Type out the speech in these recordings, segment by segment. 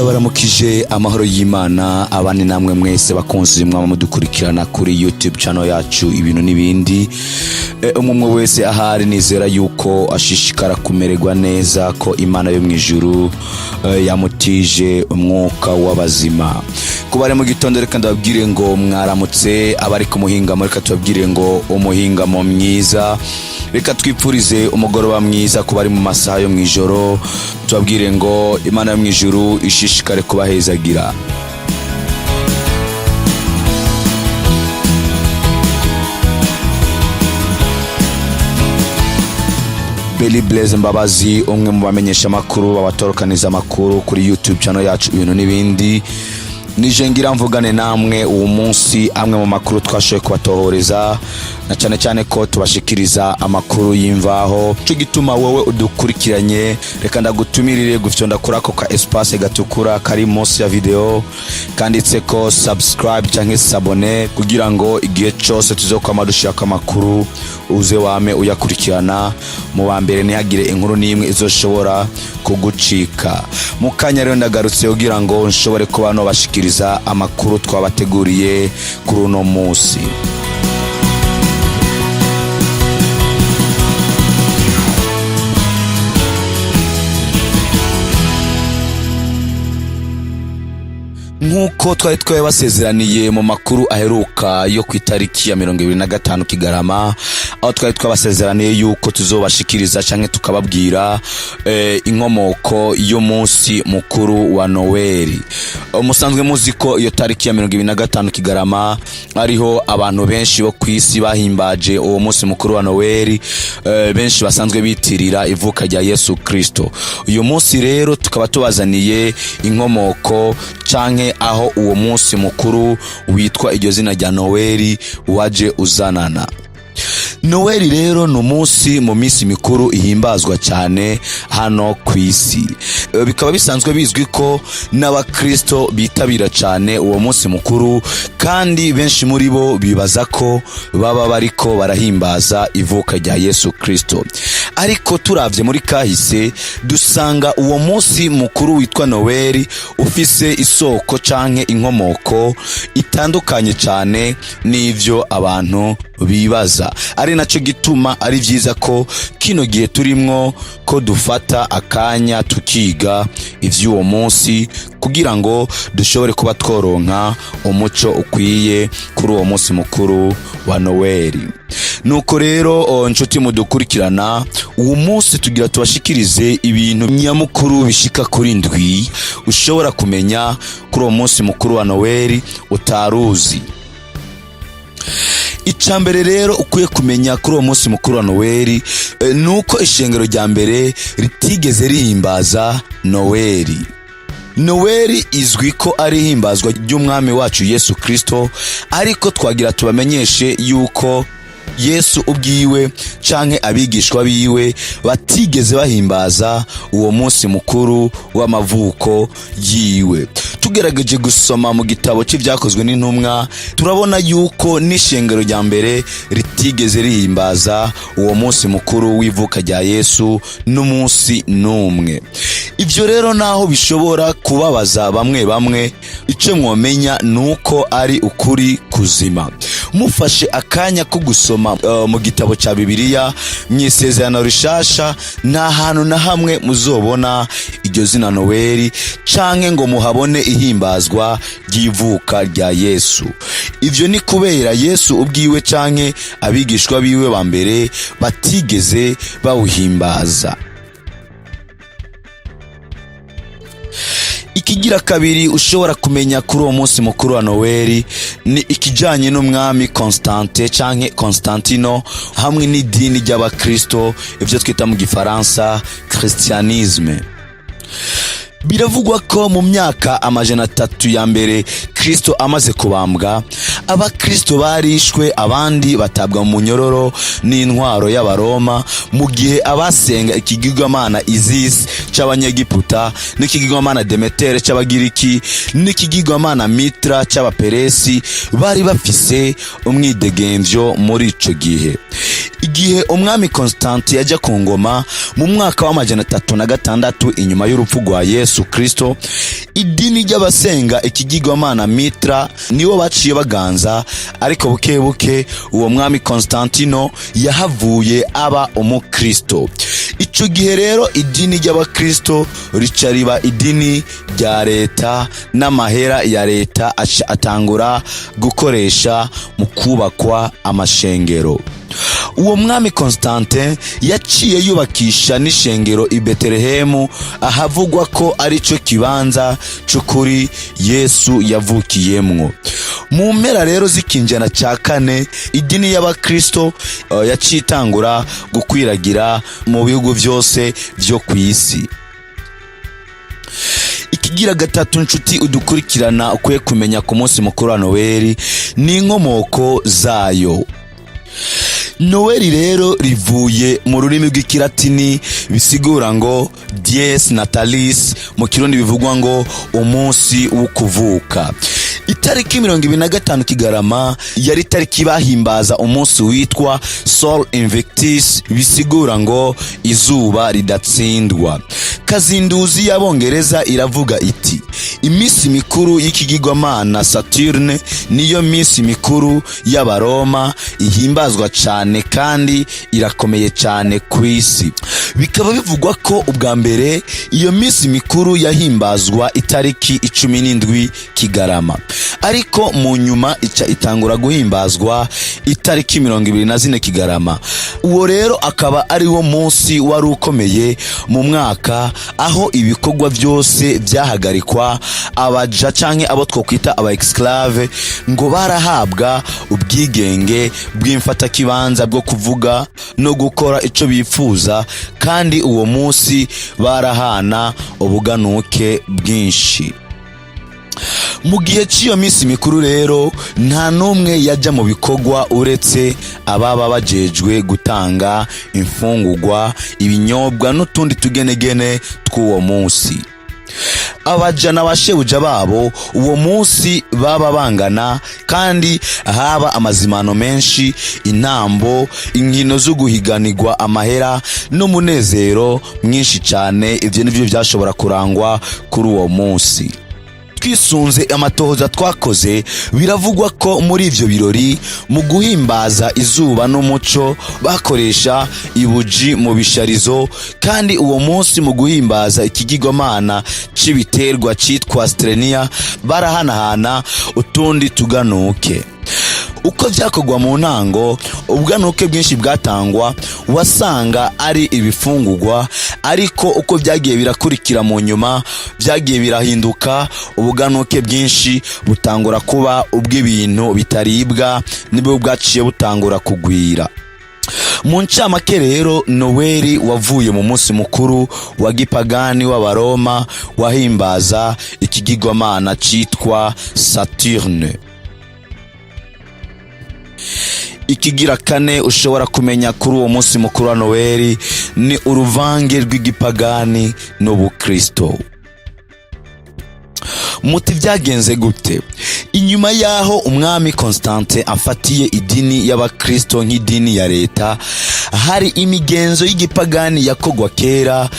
ndabaramukije amahoro y'Imana abane namwe mwese bakunzi mwaba mudukurikirana kuri YouTube channel yacu ibintu n'ibindi. Umwe wese ahari nizera yuko ashishikara kumererwa neza, ko Imana yo mwijuru yamutije umwuka w'abazima. Kubare mu gitondo reka ndababwire ngo mwaramutse, abari ku muhingamo reka tubabwire ngo umuhingamo mwiza. Reka twipfurize umugoroba mwiza kubari mu masaha yo mwijoro, tubabwire ngo Imana yo mwijuru ishishikare kubahezagira. Beli Blaise Mbabazi, umwe mu bamenyesha makuru babatorokaniza makuru kuri YouTube channel yacu ibintu n'ibindi. Nije ngira mvugane namwe uwo munsi amwe mu makuru twashoye kubatohoreza, na cyane cyane ko tubashikiriza amakuru y'imvaho. Cyo gituma wowe udukurikiranye, reka ndagutumirire gufyonda kurako ka espace gatukura kari munsi ya video kanditse ko subscribe cyangwa s'abone, kugira ngo igihe cyose tuzokwama dushaka amakuru uze wame uyakurikirana mu bambere, ntihagire inkuru n'imwe izoshobora kugucika. Mukanya rero ndagarutse kugira ngo nshobore kuba no bashikiriza amakuru twabateguriye kuri uno munsi. Nkuko twari twabasezeraniye mu makuru aheruka yo ku itariki ya 25 Kigarama, aho twari twabasezeraniye yuko tuzobashikiriza canke tukababwira inkomoko yo munsi mukuru wa Noeli. Musanzwe muzi ko iyo tariki ya 25 Kigarama ariho abantu benshi bo kwisi bahimbaje uwo munsi mukuru wa Noeli, benshi basanzwe bitirira ivuka rya Yesu Kristo. Uyu munsi rero tukaba tubazaniye inkomoko canke aho uwo munsi mukuru witwa iryo zina rya Noeli waje uzanana. Noeli rero no munsi mu minsi mikuru ihimbazwa cyane hano kwisi. Bikaba bisanzwe bizwi ko n'abakristo bitabira cyane uwo munsi mukuru, kandi benshi muri bo bibaza ko baba bariko barahimbaza ivuka rya Yesu Kristo. Ariko turavye muri kahise dusanga uwo munsi mukuru witwa Noeli ufise isoko canke inkomoko itandukanye cyane n'ivyo abantu bibaza. Ari naco gituma ari vyiza ko kino gihe turimwo ko dufata akanya tukiga ivy'uwo munsi, kugira ngo dushobore kuba tworonka umuco ukwiye kuri uwo munsi mukuru wa Noeli. Nuko rero nshuti mudukurikirana, uwo munsi tugira tubashikirize ibintu nyamukuru bishika kuri ndwi ushobora kumenya kuri uwo munsi mukuru wa Noeli utaruzi. Icambere rero ukwiye kumenya kuri uwo munsi mukuru wa Noeli nuko ishengero rya mbere ritigeze rihimbaza Noeli. Noeli izwi ko ari himbazwa ry'umwami wacu Yesu Kristo, ariko twagira tubamenyeshe yuko Yesu ubwiwe canke abigishwa biwe batigeze bahimbaza uwo munsi mukuru w'amavuko yiwe. Tugerageje gusoma mu gitabo cy'ivyakozwe n'intumwa, turabona yuko n'ishengero rya mbere ritigeze rihimbaza uwo munsi mukuru w'ivuka rya Yesu n'umunsi n'umwe. Ivyo rero naho bishobora kubabaza bamwe, ico mwomenya nuko ari ukuri kuzima. Mufashe akanya ko gusoma mu gitabo ca Bibiliya mw'isezerano rishasha, nta hantu na hamwe muzobona iryo zina Noeli canke ngo muhabone ihimbazwa ry'ivuka rya Yesu. Ivyo ni kubera Yesu ubwiwe canke abigishwa biwe ba mbere batigeze bawuhimbaza. Ikigira kabiri ushobora kumenya kuri uwo munsi mukuru wa Noeli ni ikijanye n'umwami Constante canke Constantino hamwe n'idini ry'abakristo, ivyo twita mu gifaransa Christianisme. Biravugwa ko mu myaka 300 ya mbere Kristo amaze kubambwa, abakristo barishwe, abandi batabwa mu nyororo n'intwaro y'abaroma, mu gihe abasenga ikigirwamana Isis c'abanyegiputa n'ikigirwamana Demeter c'abagiriki n'ikigirwamana Mitra c'abaperesi bari bafise umwidegemvyo muri ico gihe. Igihe umwami Constantine yajya ku ngoma mu mwaka wa 306 inyuma y'urupfu rwa Yesu Kristo, idini ry'abasenga ikigirwamana Mitra nibo baciye baganza, ariko buke buke uwo mwami Constantino yahavuye aba umukristo. Ico gihe rero idini ry'abakristo rica riba idini rya leta, n'amahera ya leta atangura gukoresha mu kubakwa amashengero. Uwo mwami Constantine yaciye yubakisha n'ishengero i Betelehemu, ahavugwa ko ari cyo kibanza cy'ukuri Yesu yavukiyemwo. Mu mpera rero z'ikinjana cya 4 idini y'abakristo yacitangura gukwiragira mu bihugu byose byo ku isi. Ikigira gatatu nshuti udukurikirana ukwiye kumenya ku munsi mukuru wa Noheli ni inkomoko zayo. Noheli rero rivuye mu rurimi rw'ikilatini bisigura ngo Dies Natalis, mu kirundi bivugwa ngo umunsi wo kuvuka. Itariki 25 Kigarama yari tariki bahimbaza umunsi witwa Sol Invictus, bisigura ngo izuba ridatsindwa. Kazinduzi y'Abongereza iravuga iti imisi mikuru y'ikigirwamana Saturne niyo misi mikuru y'Abaroma, ihimbazwa cyane kandi irakomeye cyane ku isi. Bikaba bivugwa ko ubwa mbere iyo misi mikuru yahimbazwa itariki 17 Kigarama, ariko mu nyuma itangura guhimbazwa itariki 24 Kigarama. Uwo rero akaba ari wo munsi wari ukomeye mu mwaka, aho ibikorwa byose byahagarikwa, abaja canke abo twokwita aba exclave ngo barahabwa ubwigenge bw'imfata kibanza bwo kuvuga no gukora ico bifuza, kandi uwo munsi barahana ubuganuke bwinshi. Mu gihe cy'iyo misi mikuru rero nta numwe yajya mu bikorwa uretse ababa bajejwe gutanga imfungurwa, ibinyobwa n'utundi tugenegene tw'uwo munsi. Abaja n'abashebuja babo uwo munsi baba bangana, kandi haba amazimano menshi, intambo, inkino zo guhiganirwa amahera n'umunezero mwinshi cyane. Ivyo nivyo byashobora kurangwa kuri uwo munsi. Twisunze amatohoza twakoze, biravugwa ko muri ivyo birori mu guhimbaza izuba n'umuco bakoresha ibuji mu bisharizo, kandi uwo munsi mu guhimbaza ikigirwamana c'ibiterwa citwa Strenia barahanahana utundi tuganuke. Uko byakogwa mu ntango, ubwanuke bwinshi bwatangwa wasanga ari ibifungurwa, ariko uko byagiye birakurikira mu nyuma byagiye birahinduka, ubwanuke bwinshi butangura kuba ubw'ibintu bitaribwa, nibwo bwaciye butangura kugwira. Mu ncamake rero Noheli wavuye mu munsi mukuru wa gipagani w'Abaroma wahimbaza ikigirwamana citwa Saturne. Ikigira kane ushobora kumenya kuri uwo munsi mukuru wa Noheli ni uruvange rw'igipagani n'ubukristo. Muti byagenze gute? Inyuma yaho umwami Constantine afatiye idini y'abakristo nk'idini ya leta, hari imigenzo y'igipagani yakogwa kera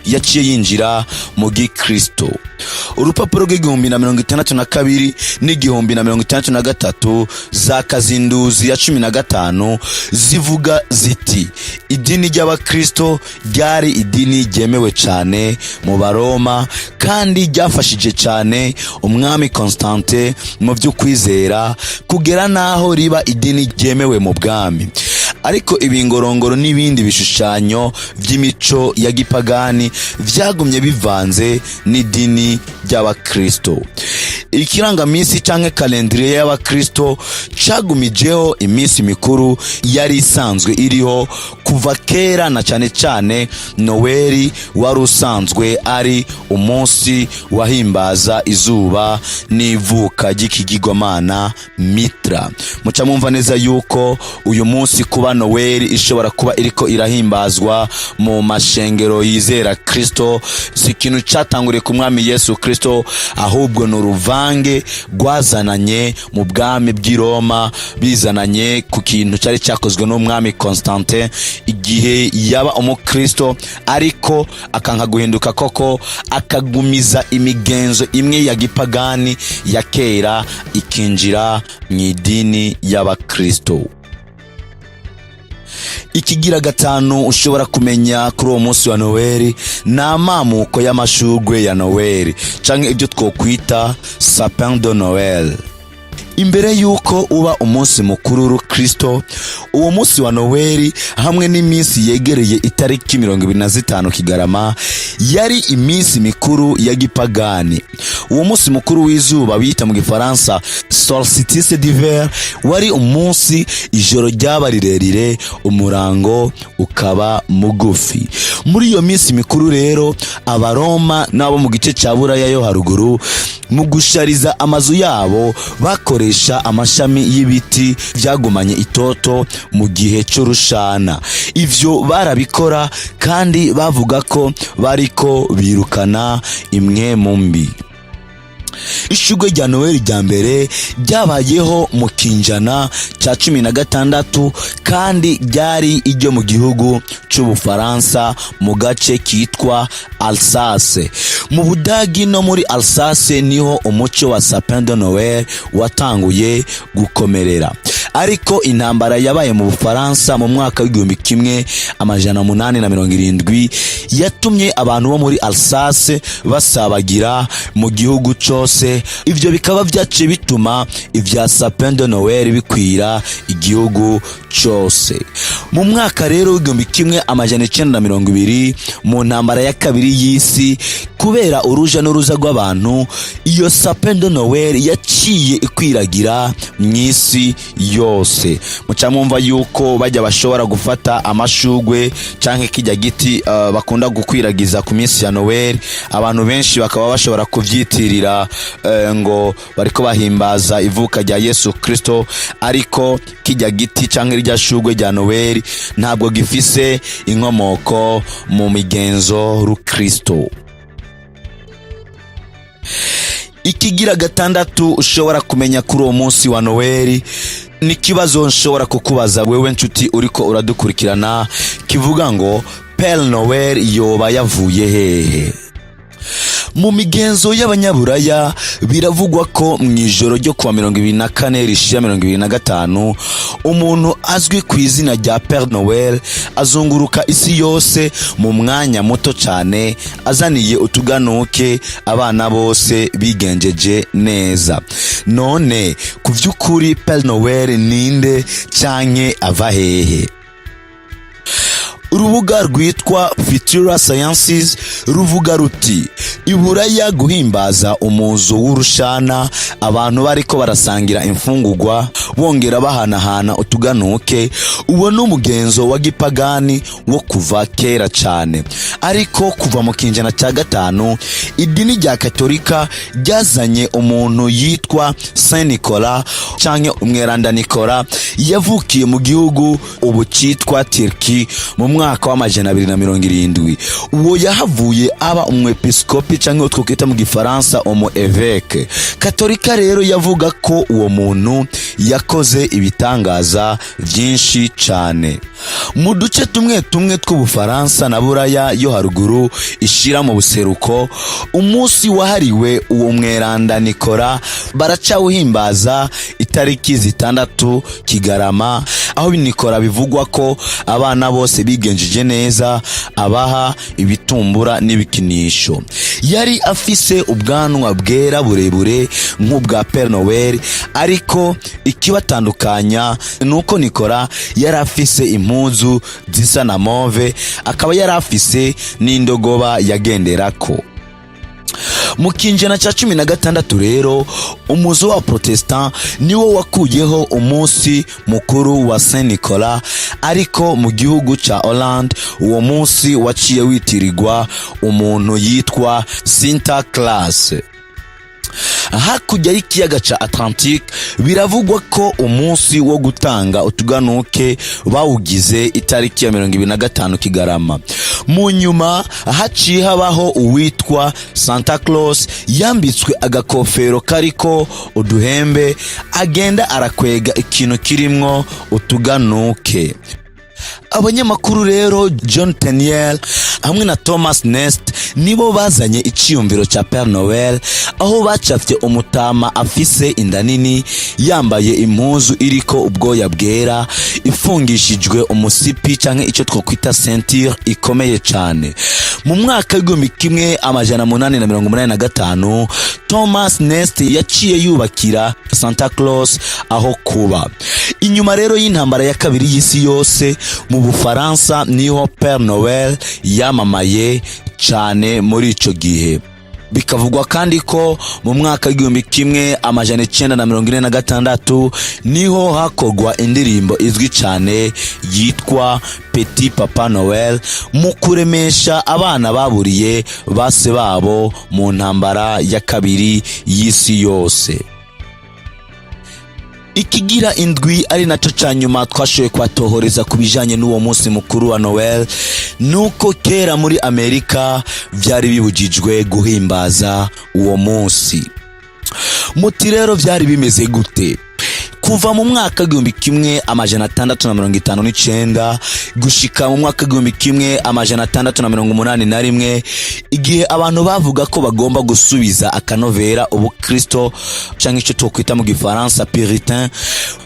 yaciye yinjira mu gikristo. Urupapuro rw'1062 n'1063 za Kazinduzi ya 15 zivuga ziti idini ry'abakristo ryari idini ryemewe cyane mu Baroma, kandi ryafashije cyane umwami Constantine mu by'ukwizera kugera naho riba idini ryemewe mu bwami. Ariko ibingorongoro n'ibindi bishushanyo by'imico ya gipagani vyagumye bivanze n'idini ry'abakristo. Ikirangamisi canke kalendriye y'abakristo cagumijeho imisi mikuru yari isanzwe iriho kuva kera, na cyane cyane Noheli wari usanzwe ari umunsi wahimbaza izuba n'ivuka ry'ikigirwamana Mitra. Muca mumva neza yuko uyu munsi kuba Noheli ishobora kuba iriko irahimbazwa mu mashengero yizera Kristo si ikintu catanguriye ku mwami Yesu Kristo Kristo, ahubwo n'uruvange rwazananye mu bwami bw'i Roma, bizananye ku kintu cyari cyakozwe n'umwami Constantin igihe yaba umukristo, ariko akanka guhinduka koko, akagumiza imigenzo imwe ya gipagani ya kera ikinjira mu idini y'abakristo. Ikigira gatanu ushobora kumenya kuri uwo munsi wa Noel ni amamuko y'amashugwe ya Noel, canke ibyo twokwita sapin de Noel. Imbere yuko uba umunsi mukuru w'Ukristo, uwo munsi wa Noel hamwe n'iminsi yegereye itariki 25 Kigarama yari iminsi mikuru ya gipagani. Uwo munsi mukuru w'izuba bita mu Gifaransa solstice d'hiver wari umunsi ijoro ryaba rirerire, umurango ukaba mugufi. Muri iyo minsi mikuru rero, abaroma nabo mu gice cya Buraya yo haruguru, mu gushariza amazu yabo bakoresha amashami y'ibiti byagumanye itoto mu gihe cy'urushana. Ivyo barabikora kandi bavuga ko bariko birukana imwe mu mbi. Ishugwe rya Noel rya mbere ryabayeho mu kinjana cya 16 kandi ryari iryo mu gihugu cy'Ubufaransa mu gace kitwa Alsace. Mu Budagi no muri Alsace niho umuco wa sapin de Noel watanguye gukomerera. Ariko intambara yabaye mu Bufaransa mu mwaka w'1870 yatumye abantu bo muri Alsace basabagira mu gihugu cyose. Ivyo bikaba byace bituma ivya sapin de Noel bikwira igihugu cyose. Mu mwaka rero w'1920 mu ntambara ya kabiri y'isi, kubera uruja n'uruza rw'abantu, iyo sapin de Noel yaciye ikwiragira mw'isi yose. Mucamumva yuko bajya bashobora gufata amashugwe canke kijya giti bakunda gukwiragiza ku minsi ya Noel, abantu benshi bakaba bashobora kuvyitirira ngo bariko bahimbaza ivuka rya Yesu Kristo, ariko kijya giti canke rya shugwe rya Noel ntabwo gifise inkomoko mu migenzo rukristo. Ikigira gatandatu ushobora kumenya kuri uwo munsi wa Noel ni kibazo nshobora kukubaza wewe nshuti uriko uradukurikirana, kivuga ngo Père Noel yoba yavuye hehe? Mu migenzo y'abanyaburaya biravugwa ko mu ijoro ryo kuwa 24 rishira 25 umuntu azwi ku izina rya Père Noel azunguruka isi yose mu mwanya muto cyane, azaniye utuganuke abana bose bigenjeje neza. None ku vy'ukuri Père Noel ninde canke ava hehe? Urubuga rwitwa Futura Sciences ruvuga ruti Iburaya guhimbaza umuzo w'urushana, abantu bariko barasangira imfungurwa bongera bahanahana utuganuke, uwo n'umugenzo wa gipagani wo kuva kera cyane. Ariko kuva mu kinjana cya 5 idini rya Katolika ryazanye umuntu yitwa Saint Nicolas canke umweranda Nicolas, yavukiye mu gihugu ubu cyitwa Turkey mu mwaka wa 270. Uwo yahavuye aba umwepiskopi canke utwo kwita mu Gifaransa umu évêque. Katolika rero yavuga ko uwo muntu yakoze ibitangaza byinshi cyane. Mu duce tumwe tw'Ubufaransa na Buraya yo haruguru ishira mu buseruko, umunsi wahariwe uwo mweranda Nicolas baracawuhimbaza itariki 6 Kigarama, aho Nicolas bivugwa ko abana bose bigenjeje neza abaha ibitumbura n'ibikinisho. Yari afise ubwanwa bwera burebure nk'ubwa Père Noel, ariko ikibatandukanya nuko Nicolas yari afise impuzu zisa na mauve, akaba yari afise n'indogoba yagenderako. Mu kinjana cya 16 rero umuzo wa Protestant niwo wakuyeho umunsi mukuru wa Saint Nicolas, ariko mu gihugu ca Hollande uwo munsi waciye witirirwa umuntu yitwa Sinterklaas. hakurya y'ikiyaga ca Atlantique biravugwa ko umunsi wo gutanga utuganuke bawugize itariki ya 25 Kigarama. Mu nyuma haciye habaho uwitwa Santa Claus yambitswe agakofero kariko uduhembe agenda arakwega ikintu kirimwo utuganuke. Abanyamakuru rero John Tenniel hamwe na Thomas Nest nibo bazanye iciyumviro ca Père Noël, aho bacafye umutama afise inda nini yambaye impuzu iriko ubwoya bwera ifungishijwe umusipi canke ico twokwita ceinture ikomeye cane. Mu mwaka w'1885 Thomas Nest yaciye yubakira Santa Claus aho kuba. Inyuma rero y'intambara ya kabiri y'isi yose mu Bufaransa niho Père Noël yamamaye cane muri ico gihe. Bikavugwa kandi ko mu mwaka w'1946 niho hakorwa indirimbo izwi cane yitwa Petit Papa Noël mu kuremesha abana baburiye base babo mu ntambara ya kabiri y'isi yose. Ikigira indwi ari naco canyuma twashoboye kwatohoreza kubijanye n'uwo munsi mukuru wa Noel, nuko kera muri Amerika vyari bibujijwe guhimbaza uwo munsi. Muti rero vyari bimeze gute? Kuva mu mwaka w'1659 gushika mu mwaka w'1681 igihe abantu bavuga ko bagomba gusubiza akanovera ubukristo canke ico twokwita mu gifaransa puritain,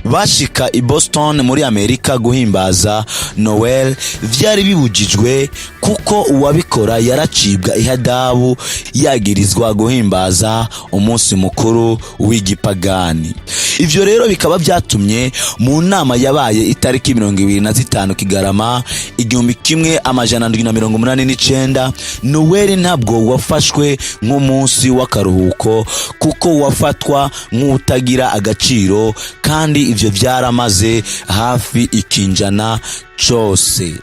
bashika i Boston muri Amerika guhimbaza Noel, vyari bibujijwe kuko uwabikora yaracibwa ihadabu yagirizwa guhimbaza umunsi mukuru w'igipagani. Ivyo rero bikaba vyatumye mu nama yabaye itariki 25 Kigarama 1789 Noel ntabwo wafashwe nk'umunsi w'akaruhuko kuko wafatwa nk'utagira agaciro, kandi ivyo vyaramaze hafi ikinjana cose.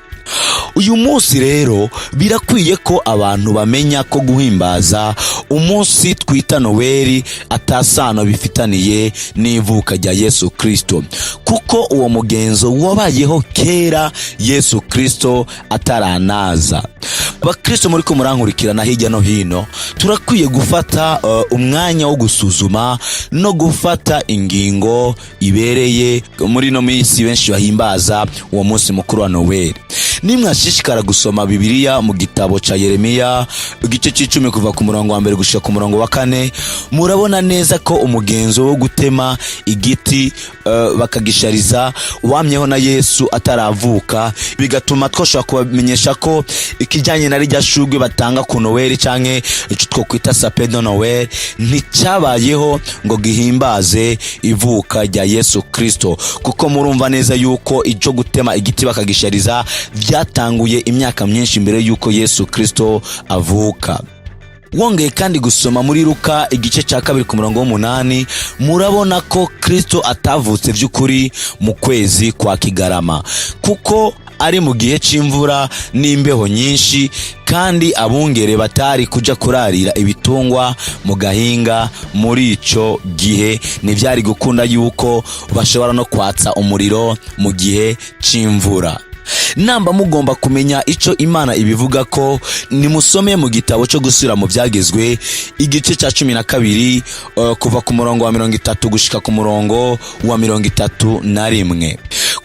Uyu munsi rero birakwiye ko abantu bamenya ko guhimbaza umunsi twita Noel atasano bifitaniye n'ivuka rya Yesu Kristo, kuko uwo mugenzo wabayeho kera Yesu Kristo ataranaza. Abakristo muri ko murankurikirana hirya no hino, turakwiye gufata umwanya wo gusuzuma no gufata ingingo ibereye muri no minsi benshi bahimbaza uwo munsi mukuru wa Noel. Nimwashishikara gusoma Bibiliya mu gitabo ca Yeremiya igice c'10 kuva ku murongo wa 1 gushika ku murongo wa 4, murabona neza ko umugenzo wo gutema igiti bakagishariza wamyeho na Yesu ataravuka, bigatuma twoshobora kubamenyesha ko ikijanye na rya shugwe batanga ku Noel canke ico twokwita sapin de Noel nticabayeho ngo gihimbaze ivuka rya Yesu Kristo, kuko murumva neza yuko ico gutema igiti bakagishariza vyatanguye imyaka myinshi mbere yuko Yesu Kristo avuka. Wongeye kandi gusoma muri Luka igice ca 2 ku murongo w'8, murabona ko Kristo atavutse vy'ukuri mu kwezi kwa Kigarama, kuko ari mu gihe c'imvura n'imbeho nyinshi, kandi abungere batari kuja kurarira ibitungwa mu gahinga muri ico gihe. Ntivyari gukunda yuko bashobora no kwatsa umuriro mu gihe c'imvura. Namba mugomba kumenya ico Imana ibivuga ko, nimusome mu gitabo cyo gusubira mu byagezwe igice ca 12 kuva ku murongo wa 30 gushika ku murongo wa 31.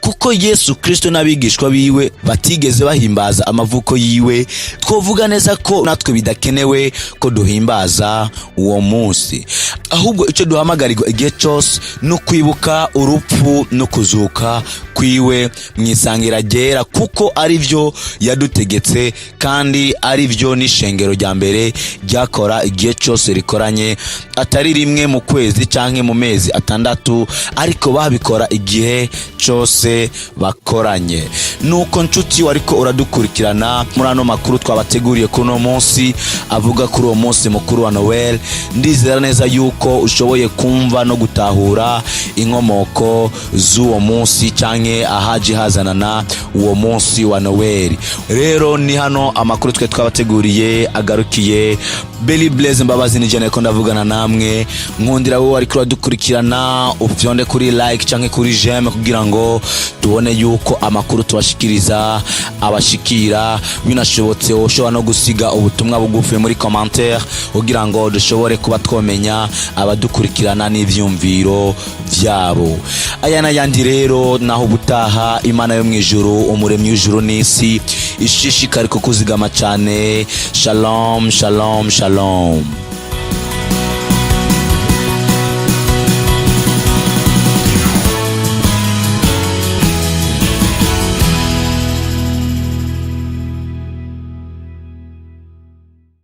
Kuko Yesu Kristo n'abigishwa biwe batigeze bahimbaza amavuko yiwe, twovuga neza ko natwe bidakenewe ko duhimbaza uwo munsi. Ahubwo ico duhamagarirwa igihe cyose no kwibuka urupfu no kuzuka kwiwe mwisangira ryera, kuko ari vyo yadutegetse kandi ari vyo n'ishengero rya mbere ryakora igihe cyose rikoranye, atari rimwe mu kwezi canke mu mezi atandatu, ariko babikora igihe cyose bakoranye. Nuko nshuti wariko uradukurikirana muri ano makuru twabateguriye kuno munsi avuga kuri uwo munsi mukuru wa Noel, ndizera neza yuko ushoboye kumva no gutahura inkomoko z'uwo munsi canke canke ahaje hazanana uwo munsi wa Noel. Rero ni hano amakuru twe twabateguriye agarukiye. Belly Blaze Mbabazi nije nako ndavugana namwe, nkundira wowe ariko dukurikirana uvyonde kuri like canke kuri j'aime kugira ngo tubone yuko amakuru tubashikiriza abashikira. Binashobotse ushobora no gusiga ubutumwa bugufi muri commentaire kugira ngo dushobore kuba twomenya abadukurikirana n'ivyumviro vyabo. Aya n'ayandi rero naho ubutaha. Imana yo mwijuru, umuremyi w'ijuru n'isi ishishikari kukuzigama cyane. Shalom shalom shalom.